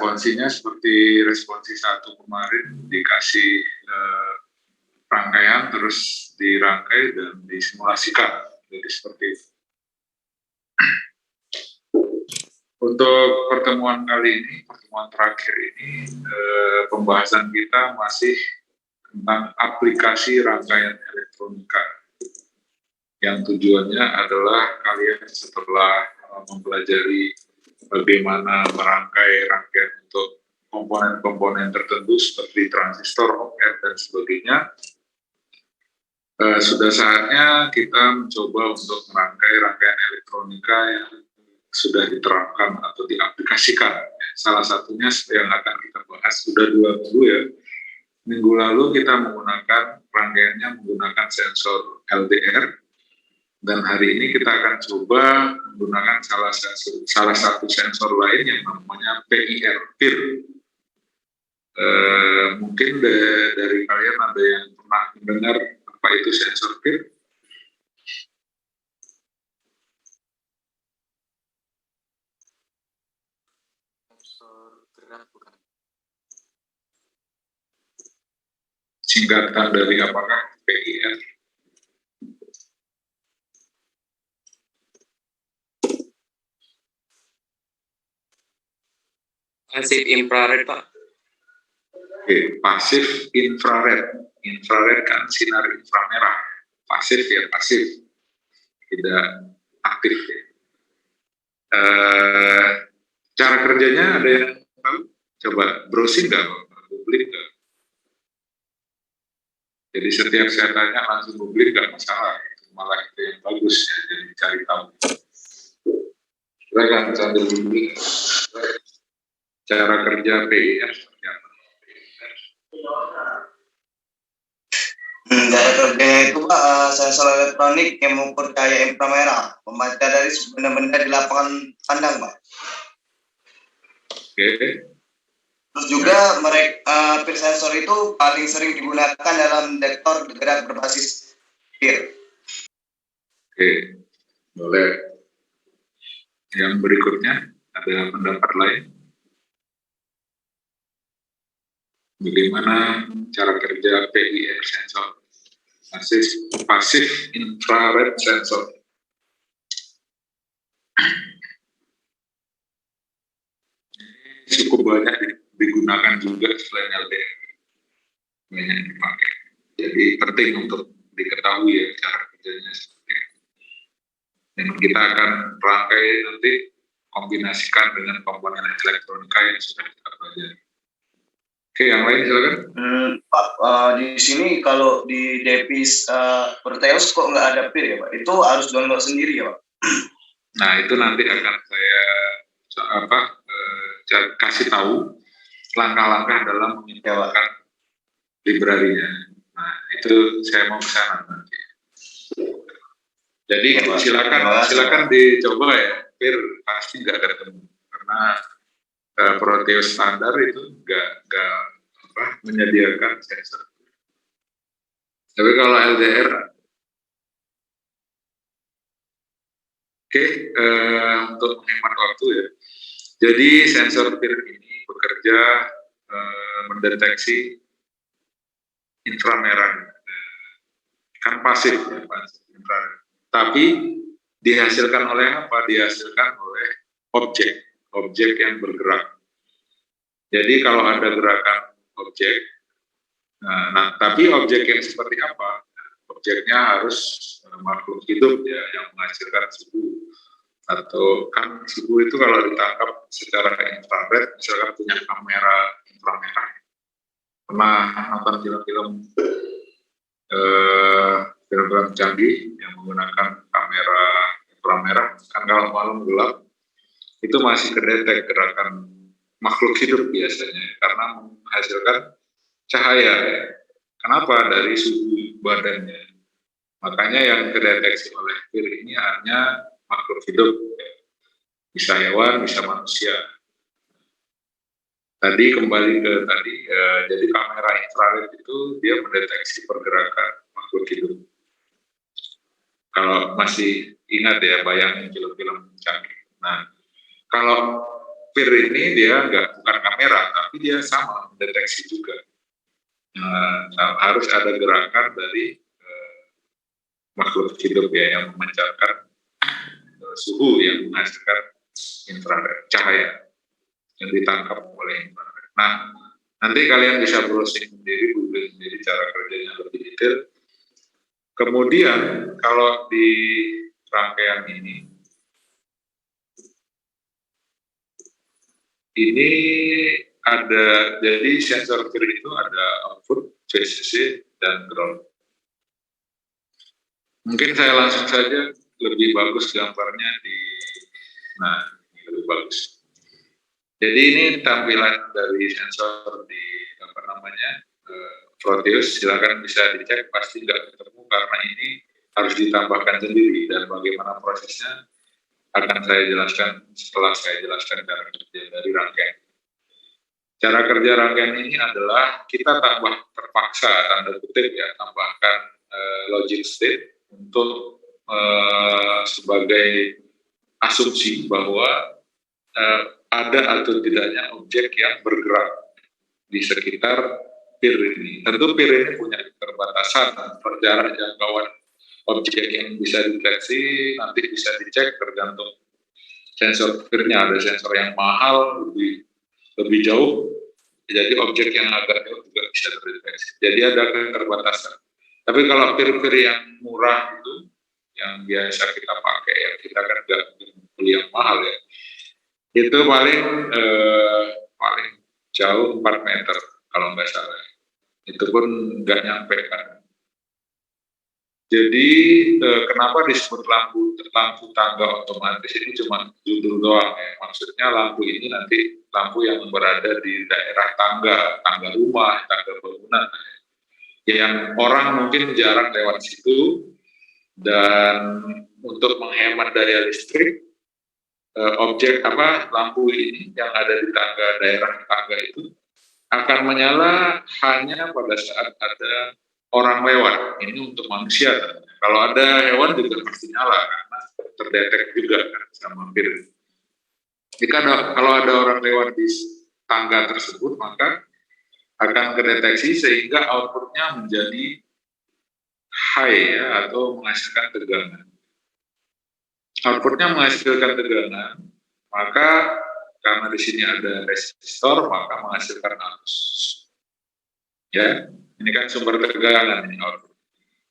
responsinya seperti responsi 1 kemarin, dikasih rangkaian terus dirangkai dan disimulasikan. Jadi seperti itu. Untuk pertemuan kali ini, pertemuan terakhir ini, pembahasan kita masih tentang aplikasi rangkaian elektronika. Yang tujuannya adalah kalian setelah mempelajari bagaimana merangkai rangkaian untuk komponen-komponen tertentu seperti transistor, op-amp, dan sebagainya, sudah saatnya kita mencoba untuk merangkai rangkaian elektronika yang sudah diterapkan atau diaplikasikan. Salah satunya yang akan kita bahas sudah 2 minggu ya. Minggu lalu kita menggunakan rangkaiannya menggunakan sensor LDR, dan hari ini kita akan coba menggunakan salah satu sensor lain yang namanya PIR, PIR. Mungkin dari kalian ada yang pernah mendengar apa itu sensor PIR? Sensor gerak bukan? Singkatan dari apakah PIR? Pasif infrared, Pak. Oke, pasif infrared. Infrared kan sinar inframerah. Pasif ya pasif, tidak aktif ya. Cara kerjanya ada yang tahu? Coba browsing nggak? Googling nggak? Jadi setiap saya tanya langsung googling nggak masalah. Malah itu yang bagus ya, jadi cari tahu. Silakan sambil googling. Cara kerja PIR seperti apa? Cara kerjanya itu Pak, sensor elektronik yang mengukur cahaya inframerah, membaca dari benda-benda di lapangan pandang Pak. Oke. Terus juga mereka PIR sensor itu paling sering digunakan dalam detektor gerak berbasis PIR. Oke, boleh. Yang berikutnya ada pendapat lain? Bagaimana cara kerja PIR sensor? Pasif infrared sensor. Cukup banyak digunakan juga selain LDR. Banyak dipakai. Jadi penting untuk diketahui ya cara kerjanya seperti itu. Dan kita akan rangkai nanti kombinasikan dengan komponen elektronika yang sudah kita pelajari. Oke, yang lain silakan. Pak, di sini kalau di Depis Proteus kok nggak ada PIR ya Pak? Itu harus download sendiri ya Pak? Nah, itu nanti akan saya kasih tahu langkah-langkah dalam mengimplementasikan library-nya. Nah, itu saya mau ke sana nanti. Jadi ya, silakan dicoba ya. PIR pasti nggak ketemu karena Proteus standar itu nggak menyediakan sensor. Tapi kalau LDR, untuk menghemat waktu ya. Jadi sensor PIR ini bekerja mendeteksi inframerah, kan pasif ya, pasif infrared. Tapi dihasilkan oleh apa? Dihasilkan oleh objek yang bergerak. Jadi kalau ada gerakan objek, nah tapi objek yang seperti apa? Objeknya harus makhluk hidup ya, yang menghasilkan suhu. Atau kan suhu itu kalau ditangkap secara infrared, misalkan punya kamera inframerah, pernah nonton film-film canggih yang menggunakan kamera inframerah, kan kalau malam gelap itu masih kedetek gerakan makhluk hidup biasanya karena menghasilkan cahaya. Kenapa? Dari suhu badannya. Makanya yang kedeteksi oleh PIR ini hanya makhluk hidup, bisa hewan, bisa manusia. Tadi kembali ke tadi, jadi kamera infrared itu dia mendeteksi pergerakan makhluk hidup. Kalau masih ingat ya, bayangin film-film canggih. Nah, kalau PIR ini dia bukan kamera, tapi dia sama mendeteksi juga. Harus ada gerakan dari makhluk hidup ya yang memancarkan suhu yang menghasilkan infrared, cahaya yang ditangkap oleh infrared. Nah, nanti kalian bisa browsing sendiri, googling sendiri cara kerjanya lebih detail. Kemudian kalau di rangkaian ini ada, jadi sensor PIR itu ada output, VCC, dan ground. Mungkin saya langsung saja, lebih bagus gambarnya nah ini lebih bagus. Jadi ini tampilan dari sensor di Proteus, silakan bisa dicek, pasti nggak ketemu karena ini harus ditambahkan sendiri, dan bagaimana prosesnya akan saya jelaskan setelah saya jelaskan cara kerja dari rangkaian. Cara kerja rangkaian ini adalah kita terpaksa tanda kutip ya, tambahkan logic state untuk sebagai asumsi bahwa ada atau tidaknya objek yang bergerak di sekitar PIR ini. Tentu PIR ini punya keterbatasan, jarak jangkauan objek yang bisa dideteksi nanti bisa dicek tergantung sensor PIR-nya. Ada sensor yang mahal lebih jauh, jadi objek yang agak jauh juga bisa terdeteksi. Jadi ada keterbatasan. Tapi kalau PIR-PIR yang murah itu, yang biasa kita pakai, yang kita kan nggak beli yang mahal ya, itu paling jauh 4 meter kalau nggak salah. Itu pun nggak nyampe kan. Jadi kenapa disebut lampu tangga otomatis, ini cuma judul doang ya. Maksudnya lampu ini nanti lampu yang berada di daerah tangga rumah, tangga bangunan, yang orang mungkin jarang lewat situ, dan untuk menghemat daya listrik, lampu ini yang ada di daerah tangga itu akan menyala hanya pada saat ada orang lewat. Ini untuk manusia. Kalau ada hewan juga pasti nyala karena terdetek juga kan sama PIR. Kalau ada orang lewat di tangga tersebut, maka akan kedeteksi sehingga outputnya menjadi high ya, atau menghasilkan tegangan. Outputnya menghasilkan tegangan, maka karena di sini ada resistor, maka menghasilkan arus. Ya, ini kan sumber tegangan ini output.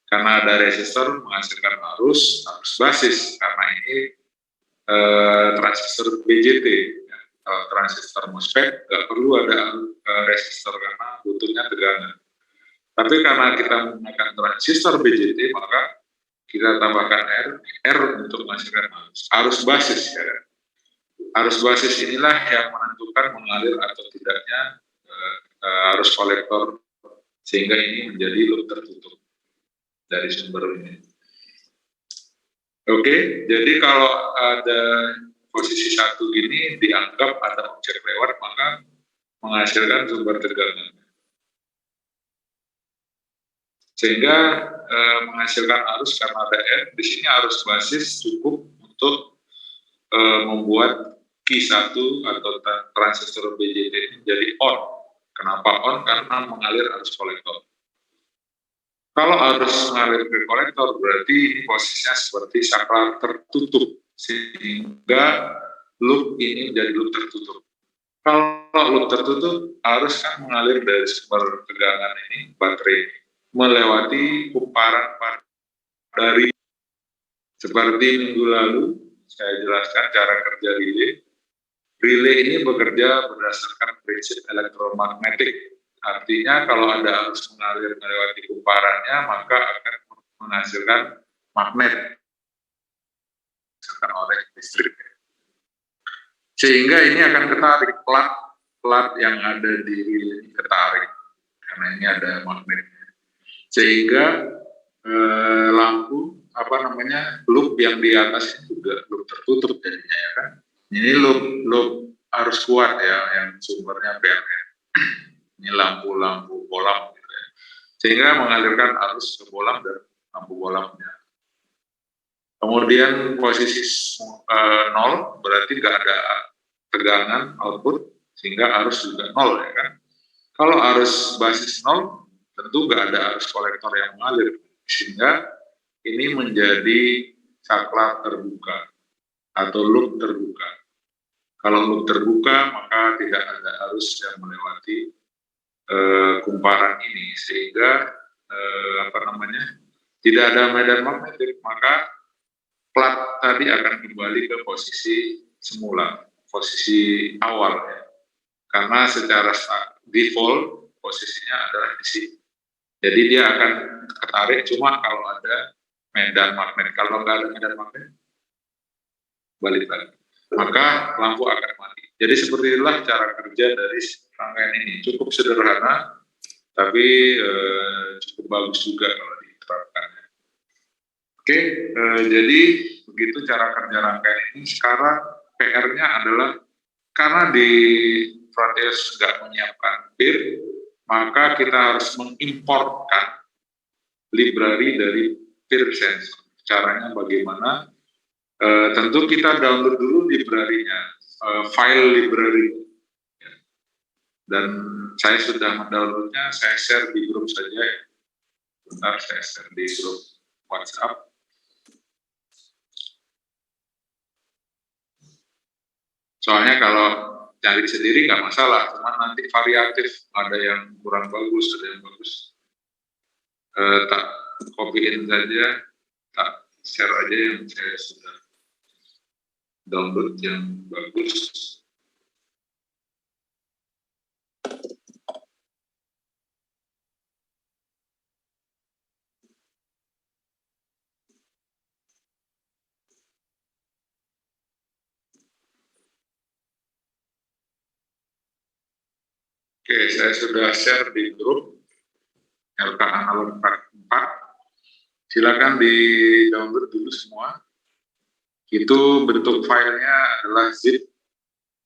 Karena ada resistor menghasilkan arus basis, karena ini transistor BJT. Ya. Kalau transistor MOSFET nggak perlu ada resistor karena butuhnya tegangan. Tapi karena kita menggunakan transistor BJT, maka kita tambahkan R untuk menghasilkan arus basis. Ya. Arus basis inilah yang menentukan mengalir atau tidaknya arus kolektor, sehingga ini menjadi loop tertutup dari sumber ini. Oke, jadi kalau ada posisi satu gini dianggap ada objek lewat, maka menghasilkan sumber tegangan. Sehingga menghasilkan arus karena ada R, di sini arus basis cukup untuk membuat Q1 atau transistor BJT ini menjadi on. Kenapa on? Karena mengalir arus kolektor. Kalau arus mengalir ke kolektor, berarti ini posisinya seperti saklar tertutup, sehingga loop ini menjadi loop tertutup. Kalau loop tertutup, arus kan mengalir dari sumber tegangan ini, baterai, melewati kumparan dari, seperti minggu lalu saya jelaskan cara kerja relay. Relay ini bekerja berdasarkan prinsip elektromagnetik. Artinya kalau ada arus mengalir melewati kumparannya, maka akan menghasilkan magnet, menghasilkan oleh listrik. Sehingga ini akan ketarik, plat yang ada di relay ini ketarik, karena ini ada magnetnya. Sehingga lampu loop yang di atas ini juga loop tertutup jadinya ya kan. Ini loop harus kuat ya, yang sumbernya PLN. Ini lampu bolam gitu ya. Sehingga mengalirkan arus ke bolam dan lampu bolamnya. Kemudian posisi 0 berarti nggak ada tegangan output, sehingga arus juga nol ya kan. Kalau arus basis nol, tentu nggak ada arus kolektor yang mengalir, sehingga ini menjadi saklar terbuka atau loop terbuka. Kalau loop terbuka, maka tidak ada arus yang melewati kumparan ini, sehingga tidak ada medan magnetik, maka plat tadi akan kembali ke posisi semula, posisi awal ya. Karena secara default posisinya adalah di sini. Jadi dia akan ketarik cuma kalau ada medan magnet. Kalau nggak ada medan magnet, balik lagi. Maka lampu akan mati. Jadi seperti itulah cara kerja dari rangkaian ini. Cukup sederhana, tapi cukup bagus juga kalau diterapkan. Oke, jadi begitu cara kerja rangkaian ini. Sekarang PR-nya adalah karena di Proteus nggak menyiapkan PIR, maka kita harus mengimportkan library dari PIR sensor. Caranya bagaimana? Tentu kita download dulu library-nya, file library. Dan saya sudah mendownloadnya, saya share di grup saja ya. Bentar, saya share di grup WhatsApp. Soalnya kalau cari sendiri nggak masalah, cuma nanti variatif, ada yang kurang bagus, ada yang bagus. Tak copyin saja, tak share aja yang saya sudah download yang bagus. Oke, saya sudah share di grup LK Analog 4. Silakan di download dulu semua. Itu bentuk filenya adalah zip,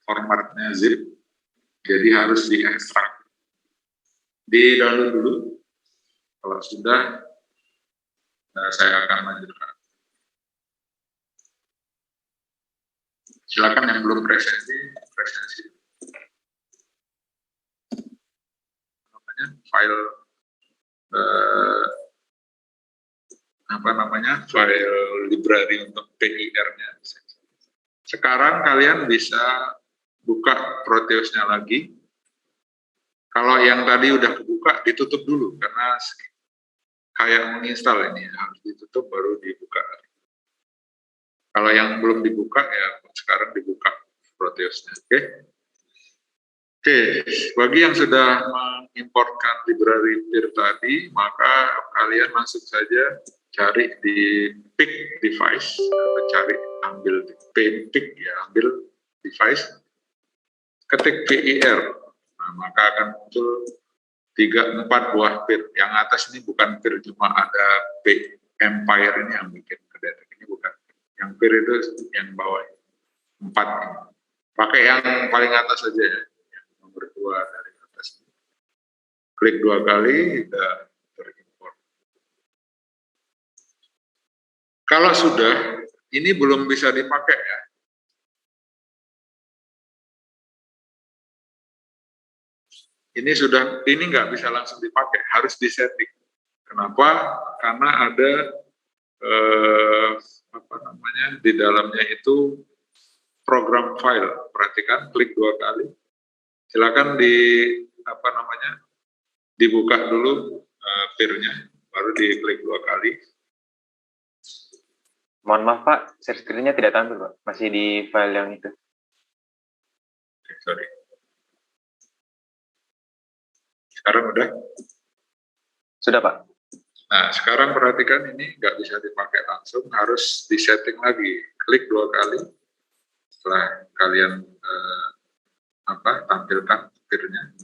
formatnya zip, jadi harus diekstrak. Di download dulu. Kalau sudah, saya akan lanjutkan. Silakan yang belum presensi. File file library untuk PIR-nya. Sekarang kalian bisa buka Proteus-nya lagi. Kalau yang tadi udah kebuka, ditutup dulu karena kayak menginstal ini harus ditutup baru dibuka. Kalau yang belum dibuka ya sekarang dibuka Proteus-nya. Oke, bagi yang sudah mengimportkan library PIR tadi, maka kalian langsung saja cari di pick device, ambil device, ketik PIR, nah, maka akan muncul 3-4 buah PIR. Yang atas ini bukan PIR, cuma ada P Empire ini yang bikin kedetek, ini bukan. Yang PIR itu yang bawah 4. Pakai yang paling atas saja ya. Berdua dari atas. Klik 2 kali, sudah terimport. Kalau sudah, ini belum bisa dipakai ya. Ini nggak bisa langsung dipakai, harus disetting. Kenapa? Karena ada di dalamnya itu program file. Perhatikan, klik 2 kali. Silakan dibuka dulu PIR-nya, baru diklik 2 kali. Mohon maaf Pak, share screen-nya tidak tampil Pak, masih di file yang itu. Sorry. Sekarang udah? Sudah Pak. Nah, sekarang perhatikan ini nggak bisa dipakai langsung, harus disetting lagi. Klik 2 kali, setelah kalian tampilkan PIR-nya.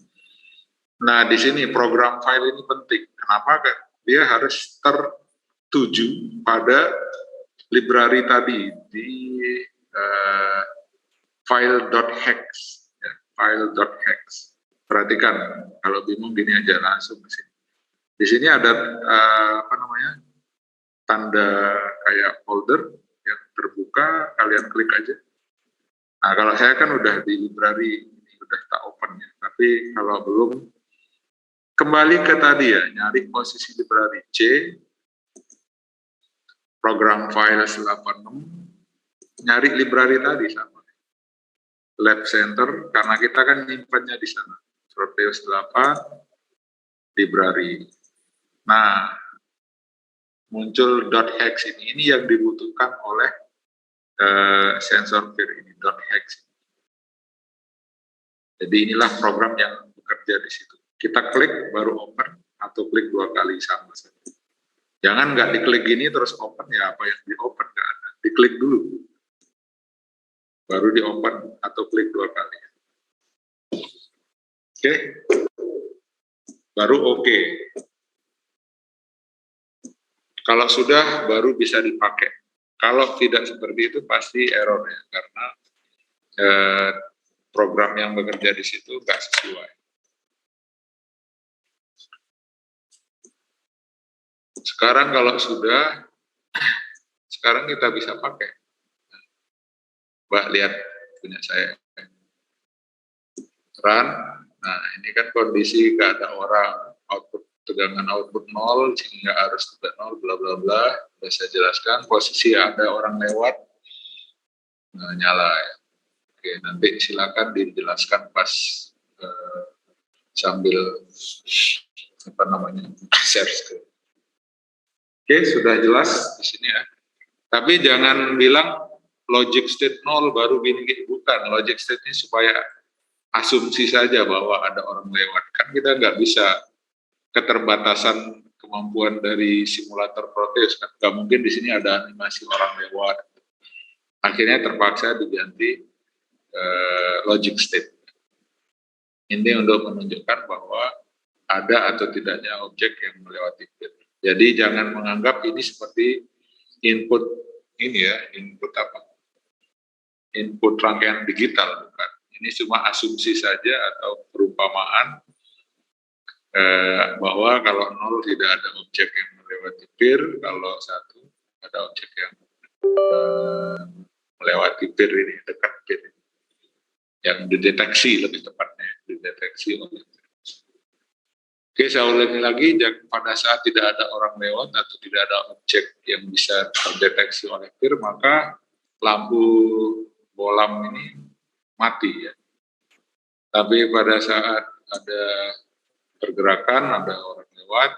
Nah, di sini program file ini penting. Kenapa? Dia harus tertuju pada library tadi di file.hex. Ya, file.hex. Perhatikan, kalau bingung gini aja langsung ke sini. Di sini ada tanda kayak folder yang terbuka, kalian klik aja. Nah, kalau saya kan udah di library, udah tak open ya. Tapi kalau belum, kembali ke tadi ya, nyari posisi library C, program files 86, nyari library tadi sama. Lab Center, karena kita kan nyimpannya di sana. Proteus 8, library. Nah, muncul .hex ini yang dibutuhkan oleh sensor peer ini, .hex. Jadi inilah program yang bekerja di situ. Kita klik baru open atau klik 2 kali sama saja. Jangan nggak diklik gini terus open, ya apa yang di open nggak ada. Diklik dulu, baru di open atau klik 2 kali. Oke, baru oke. Kalau sudah baru bisa dipakai. Kalau tidak seperti itu pasti error ya, karena program yang bekerja di situ nggak sesuai. Sekarang kalau sudah, sekarang kita bisa pakai. Mbak lihat punya saya. Run. Nah, ini kan kondisi nggak ada orang, output tegangan output 0 sehingga arus juga 0, bla bla bla. Sudah saya jelaskan. Posisi ada orang lewat, nah, nyala ya. Oke, nanti silakan dijelaskan pas sambil apa namanya share screen. Oke, sudah jelas di sini ya. Tapi jangan bilang logic state 0 baru gini, bukan. Logic state ini supaya asumsi saja bahwa ada orang lewat. Kan kita nggak bisa, keterbatasan kemampuan dari simulator Proteus kan. Nggak mungkin di sini ada animasi orang lewat. Akhirnya terpaksa diganti logic state. Ini untuk menunjukkan bahwa ada atau tidaknya objek yang melewati peer. Jadi jangan menganggap ini seperti input ini ya, input apa? Input rangkaian digital, bukan. Ini cuma asumsi saja atau perumpamaan bahwa kalau 0 tidak ada objek yang melewati peer, kalau 1 ada objek yang melewati peer ini, dekat peer ini. Yang dideteksi, lebih tepatnya dideteksi oleh peer. Oke, saya ulangi lagi, pada saat tidak ada orang lewat atau tidak ada objek yang bisa terdeteksi oleh peer, maka lampu bolam ini mati ya. Tapi pada saat ada pergerakan, ada orang lewat,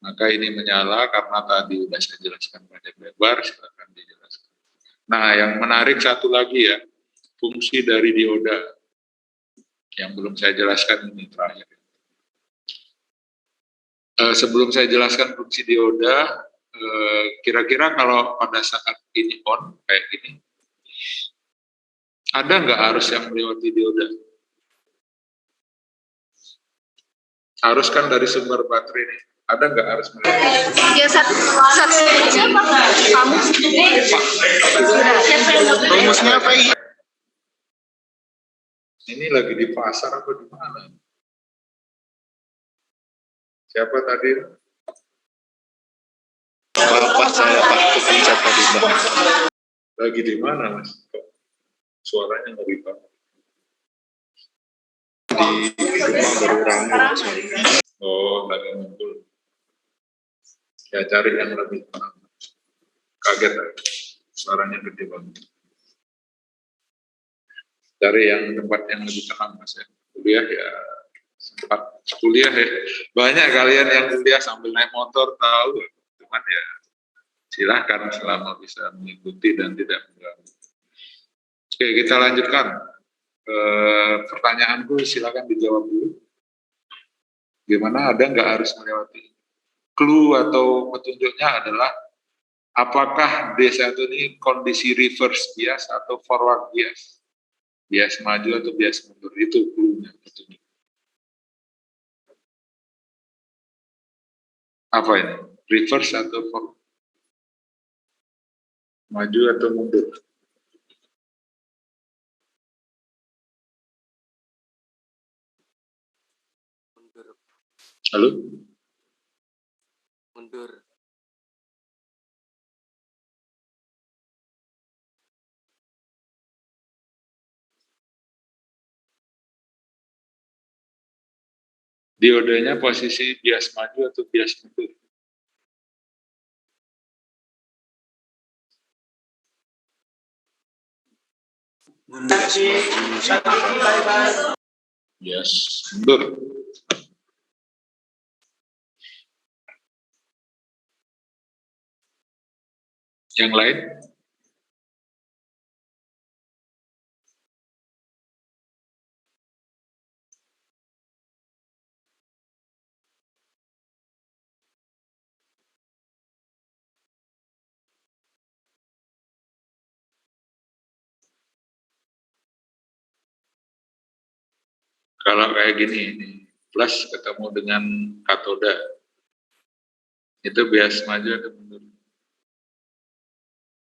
maka ini menyala karena tadi sudah saya jelaskan panjang lebar, silakan dijelaskan. Nah, yang menarik satu lagi ya, fungsi dari dioda yang belum saya jelaskan ini terakhir. Sebelum saya jelaskan fungsi dioda, kira-kira kalau pada saat ini on kayak gini, ada nggak arus yang melewati dioda? Arus kan dari sumber baterai ini, ada nggak arus melewati? Ya satu siapa? Kamu? Rumusnya apa ini? Ini lagi di pasar apa di mana? Siapa tadi? Bapak saya Pak pencet tadi Pak. Lagi di mana Mas? Suaranya ngeri banget. Di rumah baru ramai. Oh, lagi ngumpul. Ya cari yang lebih tenang. Kaget ya. Suaranya gede banget. Cari yang tempat yang lebih tenang Mas ya. Kuliah ya sempat kuliah ya. Banyak kalian yang kuliah sambil naik motor tahu. Cuman ya silahkan selama bisa mengikuti dan tidak mengganggu. Oke, kita lanjutkan. Pertanyaanku silakan dijawab dulu. Gimana, ada nggak harus melewati? Clue atau petunjuknya adalah apakah D1 ini kondisi reverse bias atau forward bias? Bias maju atau bias mundur, itu clue-nya, petunjuk. Apa ini? Reverse atau forward? Maju atau mundur? Halo? Mundur. Diodenya posisi bias maju atau bias mundur? Bias mundur. Yang lain? Kalau kayak gini, ini plus ketemu dengan katoda, itu bias maju atau mundur?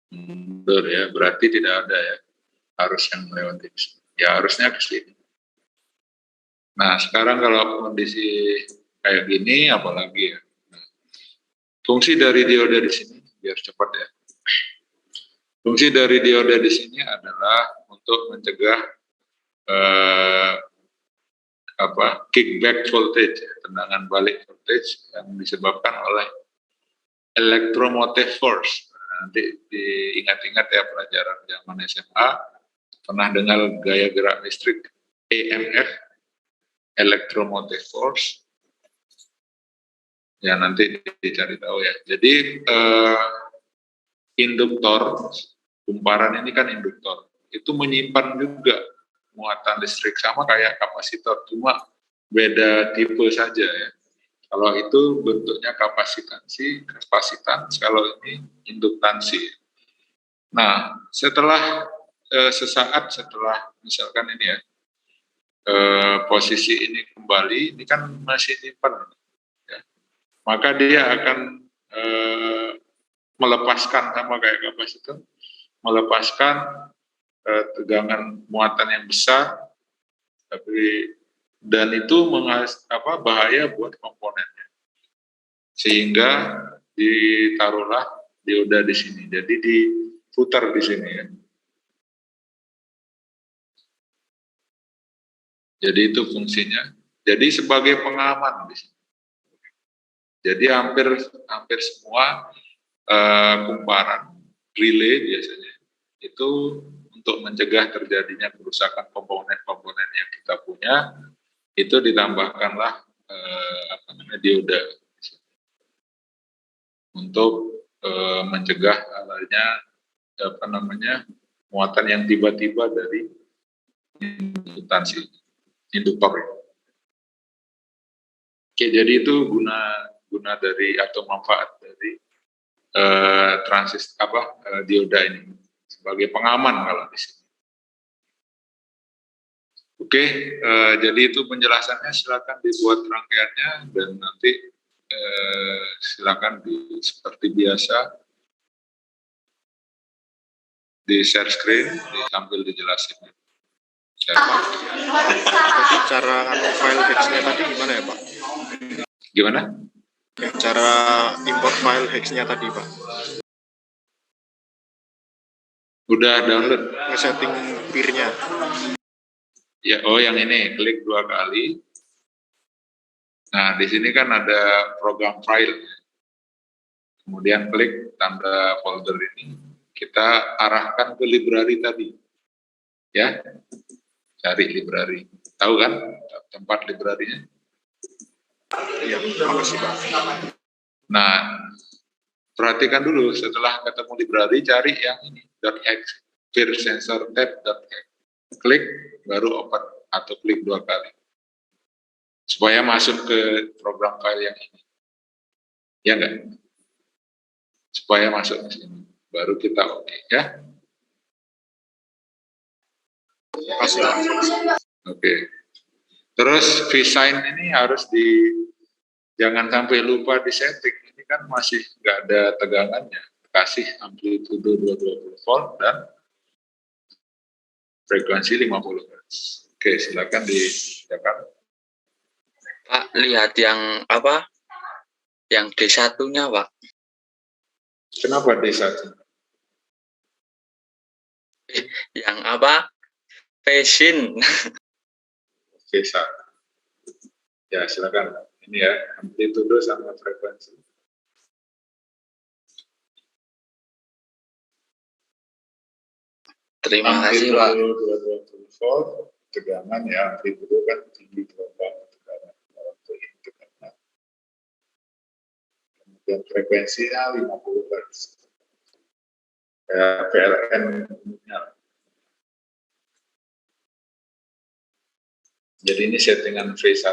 Mundur ya, berarti tidak ada ya, harus yang melewati. Ya harusnya ke sini. Nah sekarang kalau kondisi kayak gini, apalagi ya? Fungsi dari dioda di sini, biar cepat ya. Fungsi dari dioda di sini adalah untuk mencegah kickback voltage, tendangan balik voltage yang disebabkan oleh electromotive force. Nanti diingat-ingat ya pelajaran zaman SMA, pernah dengar gaya gerak listrik EMF, electromotive force. Ya nanti dicari tahu ya. Jadi induktor, kumparan ini kan induktor, itu menyimpan juga muatan listrik sama kayak kapasitor, cuma beda tipe saja ya. Kalau itu bentuknya kapasitans, kalau ini induktansi. Nah, sesaat setelah misalkan ini ya, posisi ini kembali, ini kan masih nyimpan, ya. Maka dia akan melepaskan sama kayak kapasitor, melepaskan tegangan muatan yang besar, dan itu bahaya buat komponennya, sehingga ditaruhlah dioda di sini, jadi diputar di sini ya. Jadi itu fungsinya. Jadi sebagai pengaman di sini. Jadi hampir semua kumparan relay biasanya itu untuk mencegah terjadinya kerusakan komponen-komponen yang kita punya, itu ditambahkanlah dioda untuk mencegah adanya muatan yang tiba-tiba dari induktor. Oke, jadi itu guna dari atau manfaat dari dioda ini sebagai pengaman kalau di sini. Oke, jadi itu penjelasannya, silakan dibuat rangkaiannya dan nanti silakan seperti biasa di share screen sambil dijelasin. Cara file hex-nya tadi gimana ya Pak? Gimana? Cara import file hex-nya tadi Pak? Udah download? Nge-setting peer-nya. Ya, yang ini klik 2 kali. Nah, di sini kan ada program file. Kemudian klik tanda folder ini, kita arahkan ke library tadi. Ya, cari library. Tahu kan tempat library-nya? Iya, makasih Pak. Nah, perhatikan dulu setelah ketemu library, cari yang ini, .hex, vir sensor tab.hex. Klik, baru open atau klik 2 kali. Supaya masuk ke program file yang ini. Ya enggak? Supaya masuk ke sini. Baru kita oke, ya. Oke. Terus V-sign ini harus jangan sampai lupa di setting. Ini kan masih nggak ada tegangannya. Kasih amplitude 220 volt dan frekuensi 50 Hz. Oke, silakan dikerjakan. Pak, lihat yang apa? Yang D1-nya, Pak. Kenapa D1? Yang apa? Pesin. D1. Ya, silakan. Ini ya, amplitudo sama frekuensi. Terima kasih, Pak. Amplitudo 220 volt, tegangan ya, amplitudo kan tinggi gelombang tegangan. Untuk ini tegangan. Kemudian frekuensinya 50 Hz. Kayak PLN umumnya. Jadi ini settingan V1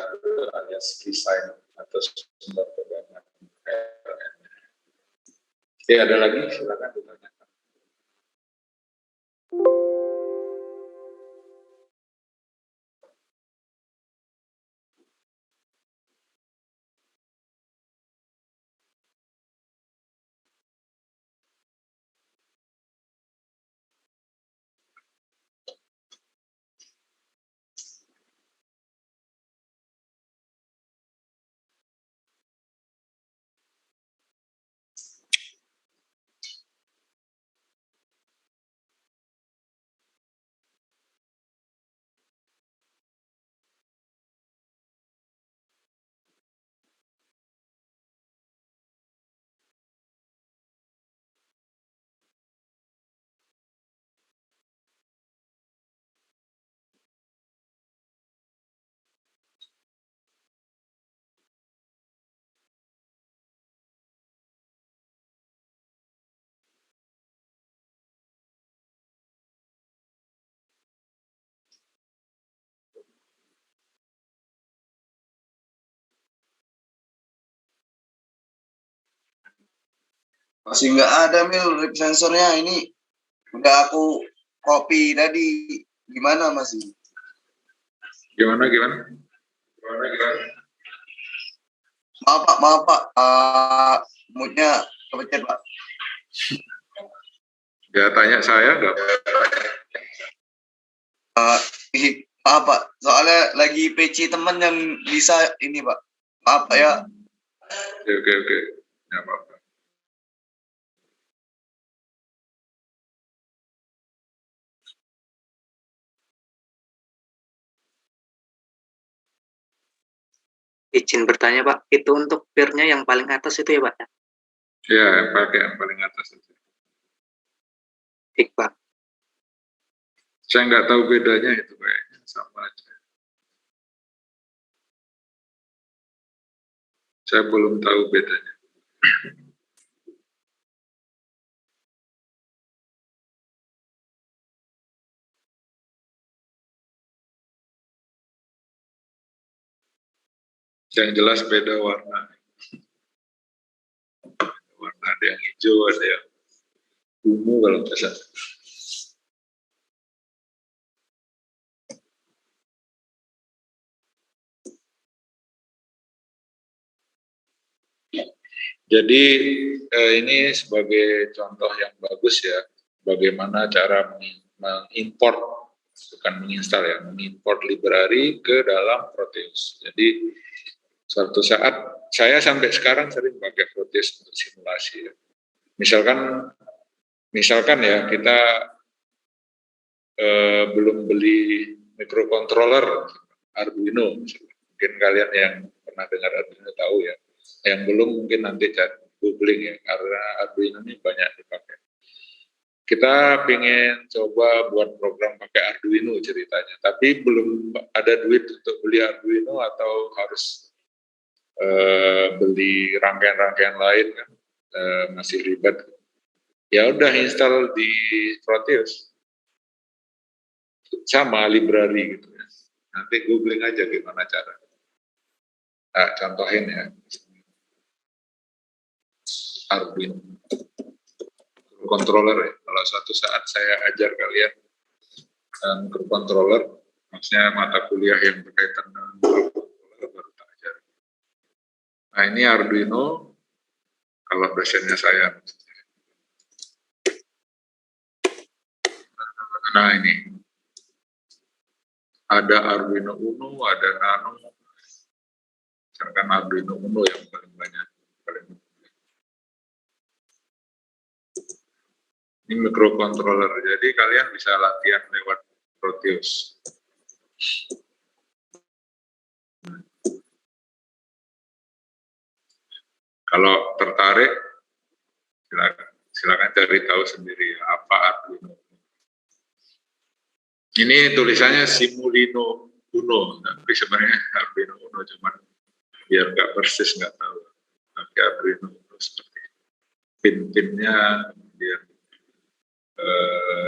alias design atau sumber tegangan PLN. Oke, ada lagi? Silakan ditanyakan. Masih nggak ada Mil rip sensornya ini. Udah aku copy tadi. Gimana masih? Gimana? Maaf Pak. Moodnya kepencet Pak. Ya, tanya saya nggak? Maaf Pak, soalnya lagi PC teman yang bisa ini Pak. Maaf Pak ya. Oke. Ya, apa-apa. Izin bertanya Pak, itu untuk peer-nya yang paling atas itu ya Pak? Ya, pakai yang paling atas aja. Baik Pak. Saya nggak tahu bedanya itu kayaknya sama aja. Saya belum tahu bedanya. Yang jelas beda warna. Warna ada yang hijau, ada yang ungu kalau nggak salah. Jadi ini sebagai contoh yang bagus ya, bagaimana cara mengimport, bukan menginstal ya, mengimport library ke dalam Proteus. Jadi suatu saat, saya sampai sekarang sering pakai Proteus untuk simulasi ya. Misalkan ya, kita belum beli microcontroller Arduino, mungkin kalian yang pernah dengar Arduino tahu ya, yang belum mungkin nanti cari googling ya, karena Arduino ini banyak dipakai. Kita pengen coba buat program pakai Arduino ceritanya, tapi belum ada duit untuk beli Arduino atau harus beli rangkaian-rangkaian lain kan, masih ribet. Ya udah install di Proteus, sama library gitu ya. Nanti googling aja gimana cara. Nah, contohin ya. Arduino controller ya. Kalau suatu saat saya ajar kalian microcontroller, maksudnya mata kuliah yang berkaitan dengan microcontroller baru tak ajar. Nah, ini Arduino kalau dosennya saya. Nah, ini ada Arduino Uno, ada Nano. Misalkan Arduino Uno yang paling banyak. Ini microcontroller, jadi kalian bisa latihan lewat Proteus. Kalau tertarik, silakan cari tahu sendiri apa Arduino. Ini tulisannya Simulino Uno, tapi sebenarnya Arduino Uno, cuman biar nggak persis nggak tahu. Tapi Arduino Uno seperti pin-pinnya, kemudian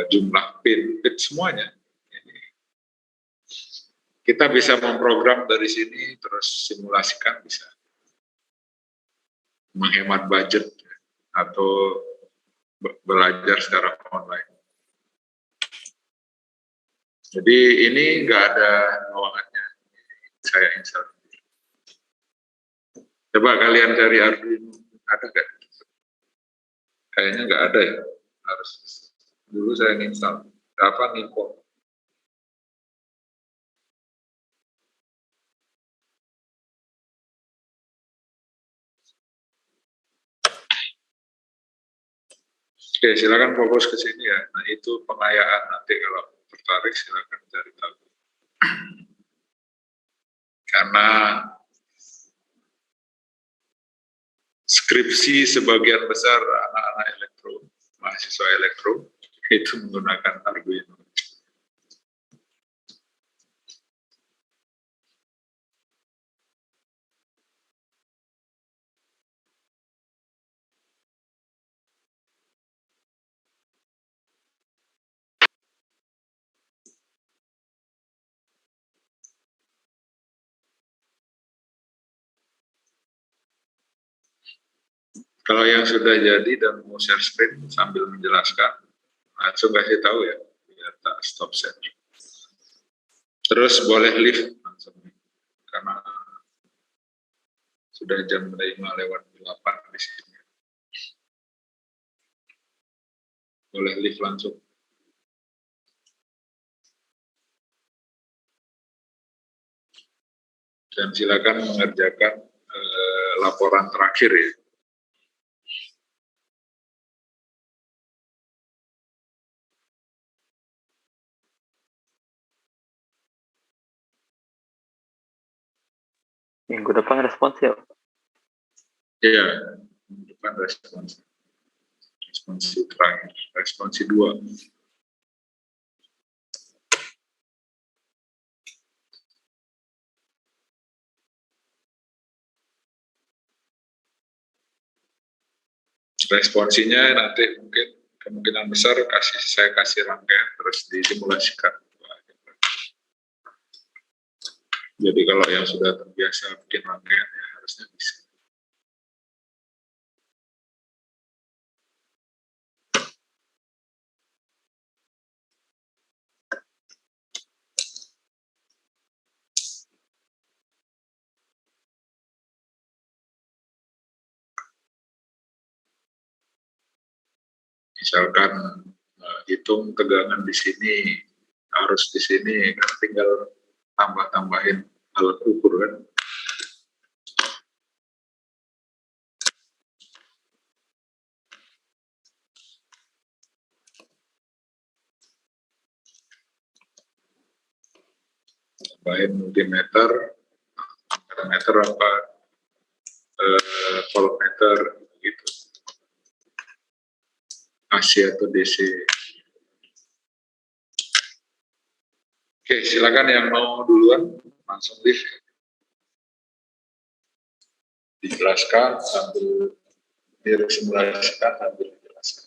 jumlah pin semuanya. Kita bisa memprogram dari sini, terus simulasikan bisa. Menghemat budget atau belajar secara online. Jadi ini nggak ada ruangannya, saya install. Coba kalian cari Arduino, ada nggak? Kayaknya nggak ada ya, harus dulu saya install. Apa import? Oke, silakan fokus ke sini ya. Nah, itu pengayaan, nanti kalau tertarik silakan cari tahu. Karena skripsi sebagian besar anak-anak elektro, mahasiswa elektro, itu menggunakan Arduino. Kalau yang sudah jadi dan mau share screen sambil menjelaskan, langsung kasih tahu ya, biar tak stop share. Terus boleh live langsung, karena sudah jam 5:08 di sini. Boleh live langsung. Dan silakan mengerjakan laporan terakhir ya. Minggu depan respons ya. Iya, depan responsi terakhir, responsi 2. Responsinya nanti mungkin kemungkinan besar saya kasih rangkaian terus disimulasikan. Jadi kalau yang sudah terbiasa bikin rangkaian ya harusnya bisa. Misalkan hitung tegangan di sini, arus di sini, kan tinggal tambah-tambahin alat ukur kan. Tambahin multimeter, ampermeter apa, voltmeter gitu. AC atau DC. Oke, silakan yang mau duluan langsung dijelaskan sambil disimulasikan sambil dijelaskan.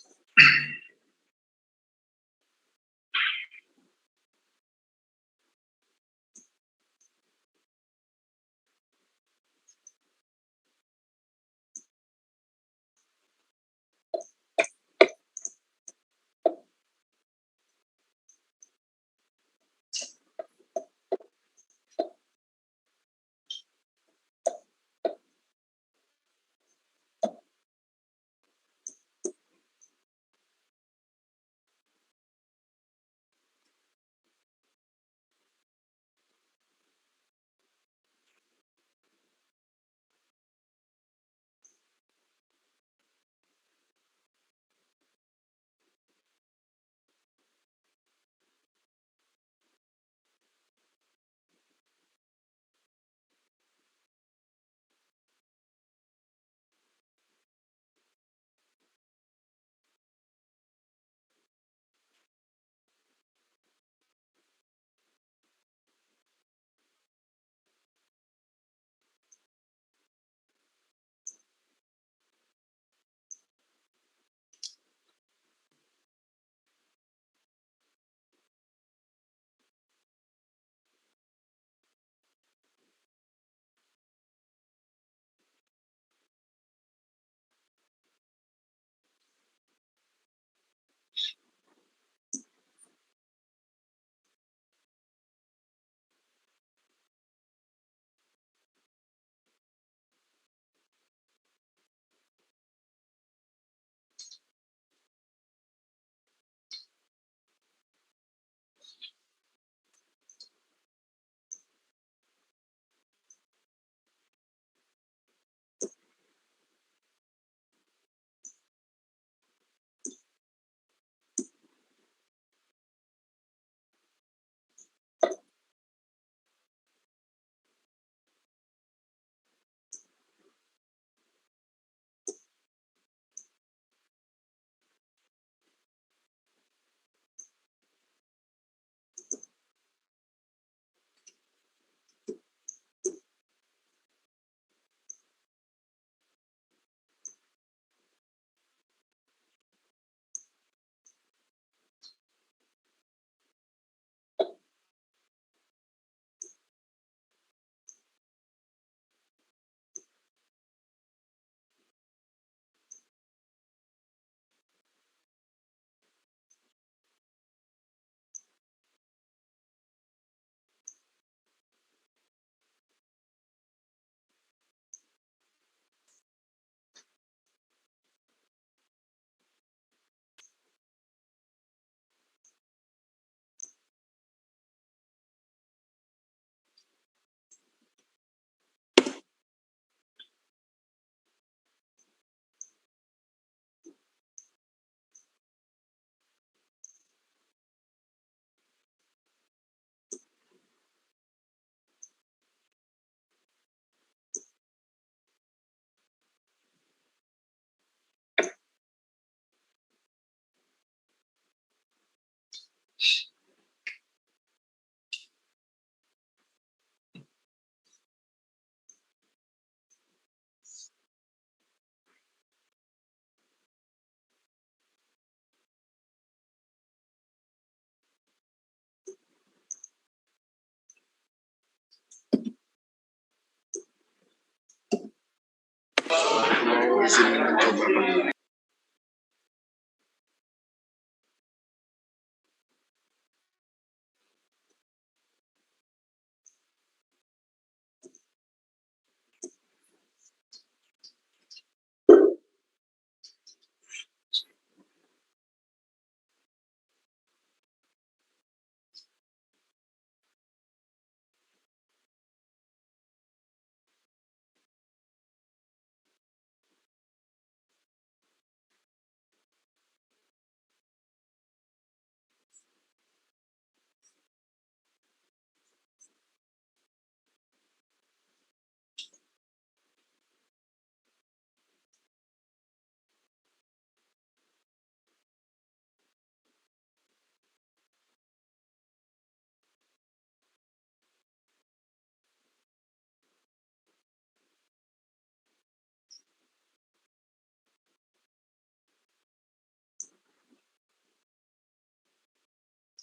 izin mencoba Pak.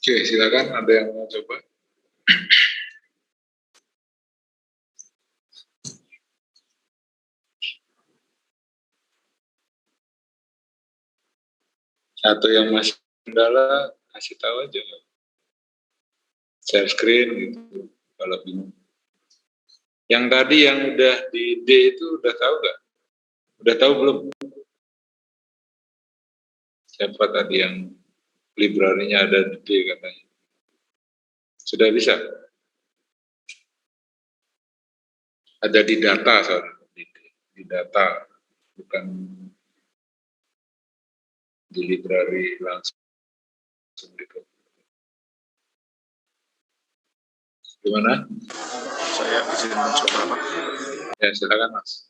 Oke, silakan ada yang mau coba. Atau yang masih kendala, kasih tahu aja. Share screen gitu, kalau bingung. Yang tadi yang udah di D itu udah tahu nggak? Udah tahu belum? Siapa tadi yang library-nya ada di D katanya? Sudah bisa? Ada di data soalnya, di data, bukan di library langsung gitu. Gimana? Saya izin mencoba Pak. Ya silakan Mas.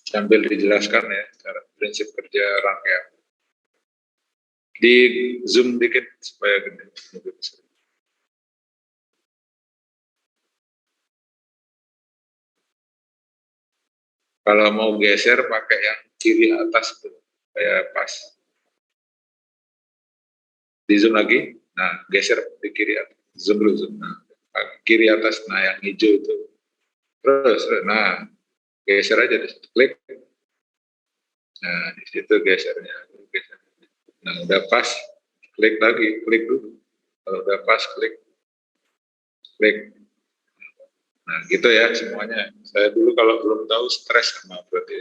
Sambil dijelaskan ya cara prinsip kerja rangkaian. Di zoom dikit supaya gede. Kalau mau geser pakai yang kiri atas tuh, kayak pas. Di zoom lagi, nah geser di kiri atas, zoom dulu zoom. Nah, kiri atas, nah yang hijau itu. Terus, nah geser aja, klik. Nah di situ gesernya. Nah udah pas, klik lagi, klik dulu. Kalau udah pas, klik. Nah gitu ya semuanya. Saya dulu kalau belum tahu stres sama berarti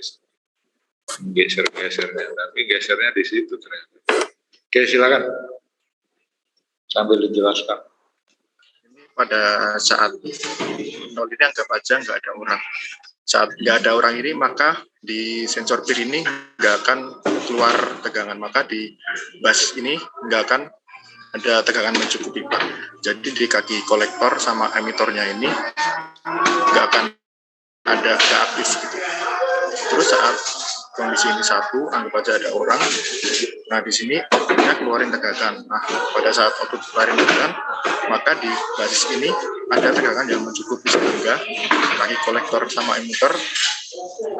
geser-gesernya, tapi gesernya di situ ternyata. Oke silakan sambil dijelaskan. Ini pada saat nol ini anggap aja nggak ada orang. Saat nggak ada orang ini maka di sensor pin ini nggak akan keluar tegangan, maka di bus ini nggak akan ada tegangan mencukupi Pak. Jadi di kaki kolektor sama emitornya ini nggak akan ada nggak aktif gitu. Terus saat kondisi ini satu, anggap aja ada orang. Nah di sini outputnya keluarin tegangan. Nah pada saat output keluarin tegangan, maka di basis ini ada tegangan yang mencukupi sehingga kaki kolektor sama emitter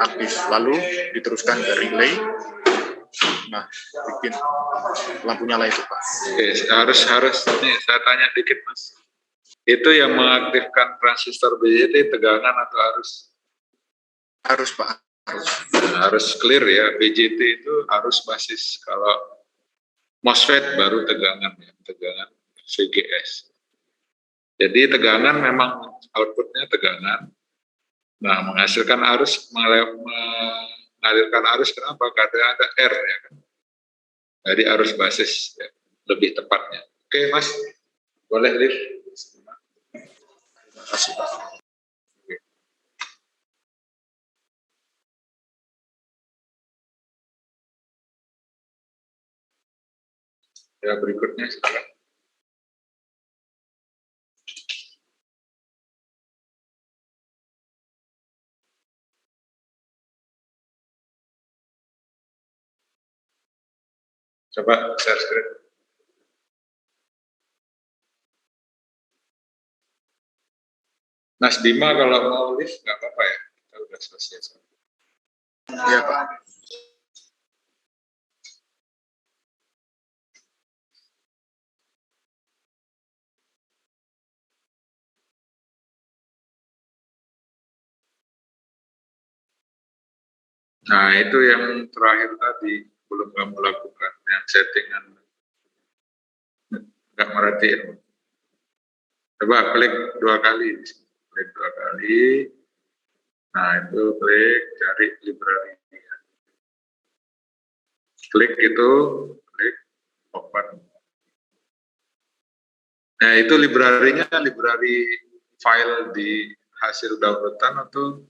aktif. Lalu diteruskan ke relay. Nah bikin lampu nyala itu Pak. Oke, harus nih saya tanya dikit Mas. Itu yang mengaktifkan transistor BJT tegangan atau arus? Harus Pak. Harus clear ya, BJT itu harus basis. Kalau MOSFET baru tegangan ya, tegangan VGS. Jadi tegangan memang outputnya tegangan. Nah, menghasilkan arus, mengalirkan arus kenapa? Karena ada R ya kan. Jadi arus basis ya, lebih tepatnya. Oke Mas, boleh lift. Terima kasih Pak. Ya berikutnya silakan. Coba share screen. Mas Bima kalau mau lift nggak apa-apa ya, kita udah selesai. Iya Pak. Nah, itu yang terakhir tadi, belum kamu lakukan, yang settingan. Nggak merhatiin. Coba klik 2 kali. Klik 2 kali. Nah, itu klik cari library. Klik itu, klik open. Nah, itu library-nya library file di hasil downloadan atau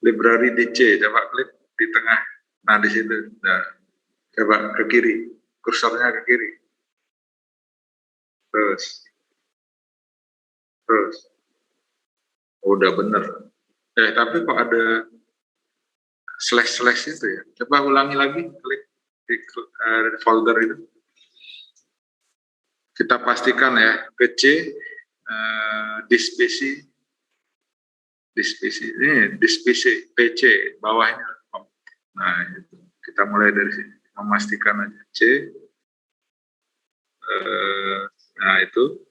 library DC. Coba klik di tengah. Nah, di situ. Nah, coba ke kiri. Kursornya ke kiri. Terus. Udah bener. Tapi kok ada slash itu ya. Coba ulangi lagi, klik di folder itu. Kita pastikan ya, ke C, dispesi, ini dispesi, PC, bawahnya. Nah, itu. Kita mulai dari sini. Memastikan aja C. Nah, itu.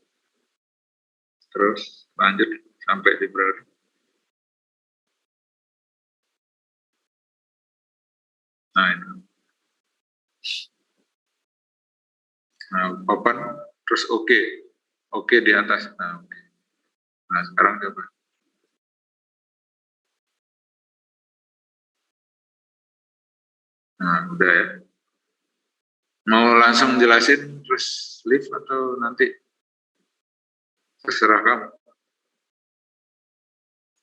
Terus lanjut sampai di browser. Nah, itu. Nah, open, terus oke. Oke di atas. Nah, oke. Nah, sekarang coba. Nah, udah ya. Mau langsung jelasin terus leave atau nanti terserah kamu.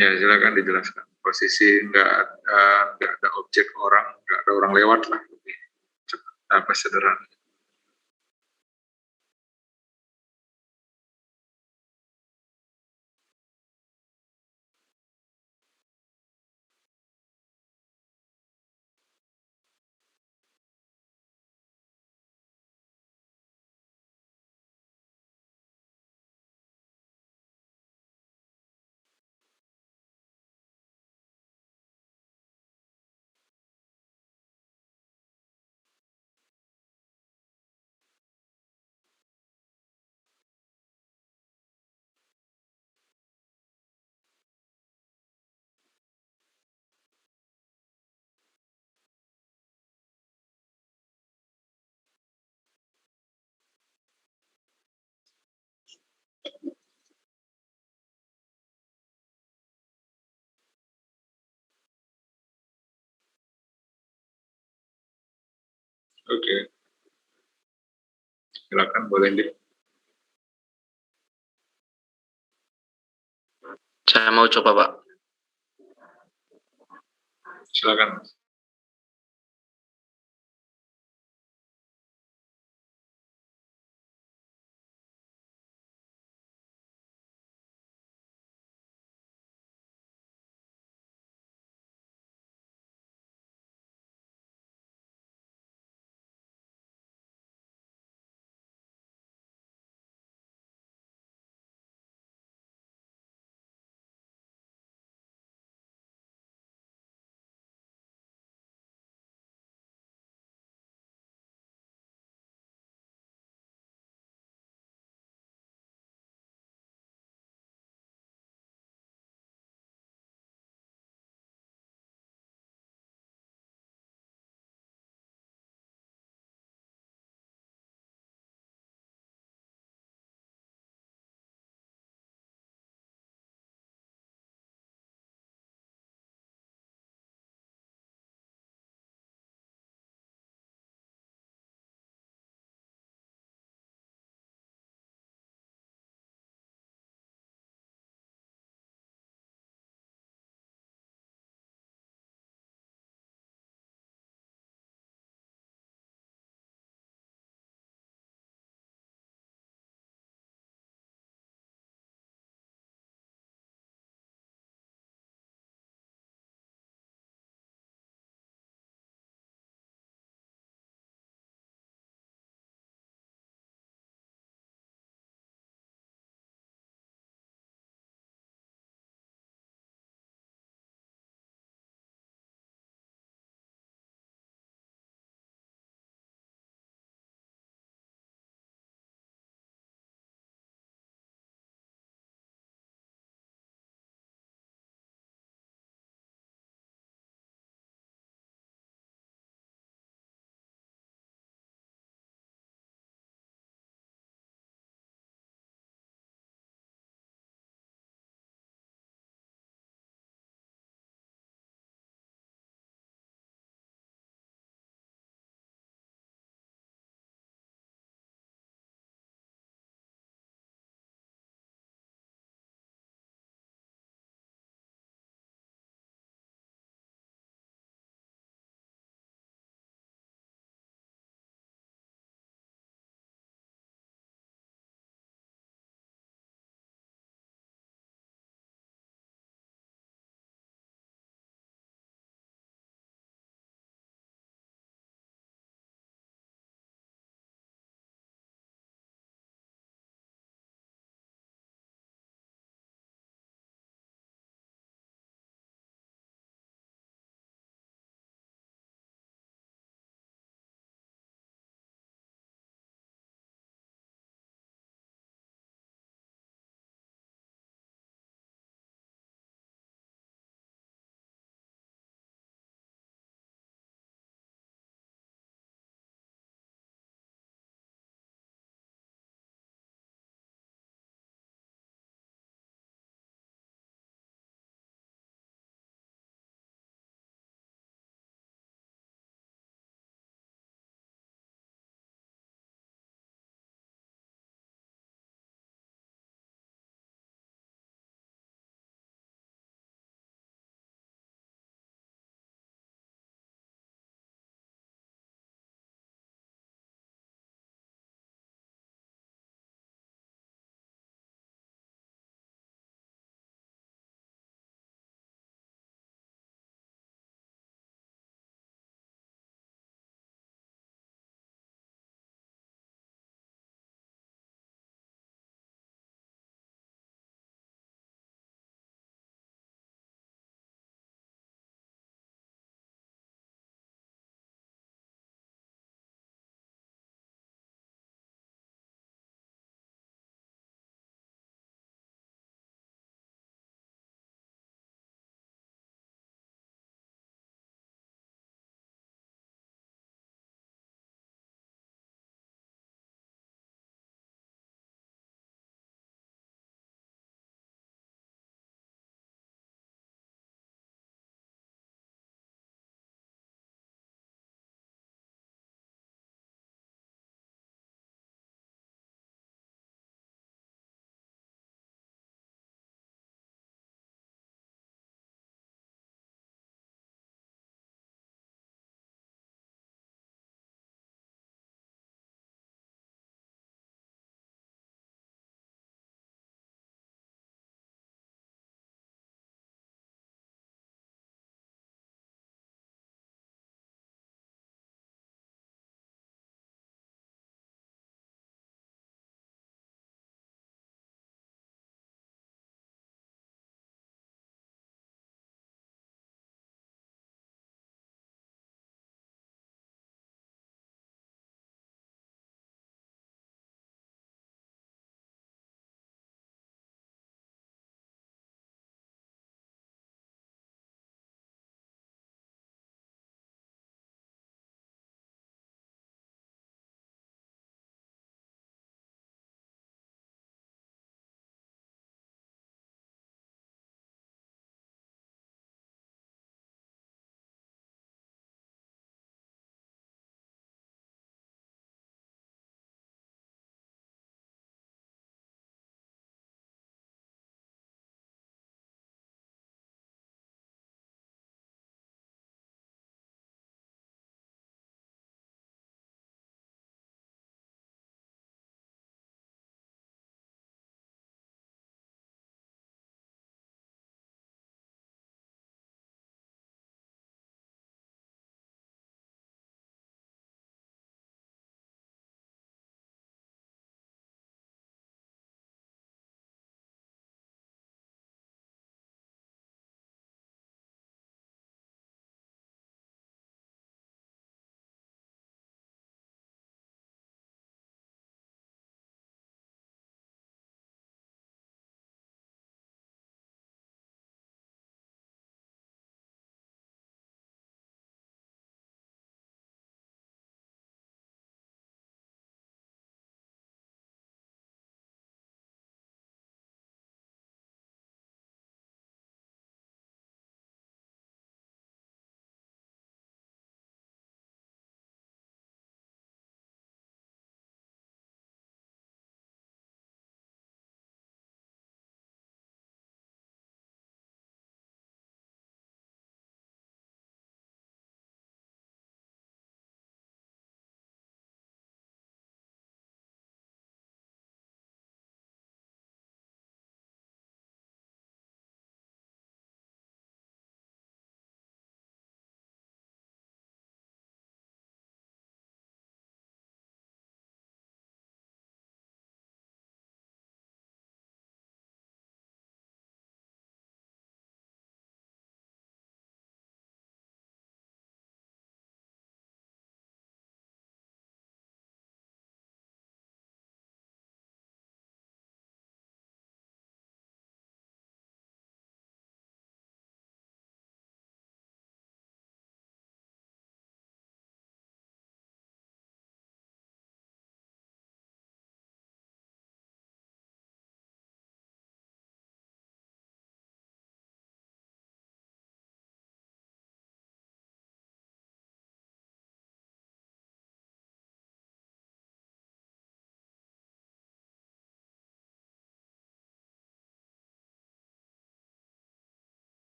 Ya, silakan dijelaskan. Posisi nggak ada objek orang, nggak ada orang lewat lah. Apa sederhana. Oke. Silakan boleh di. Saya mau coba, Pak. Silakan.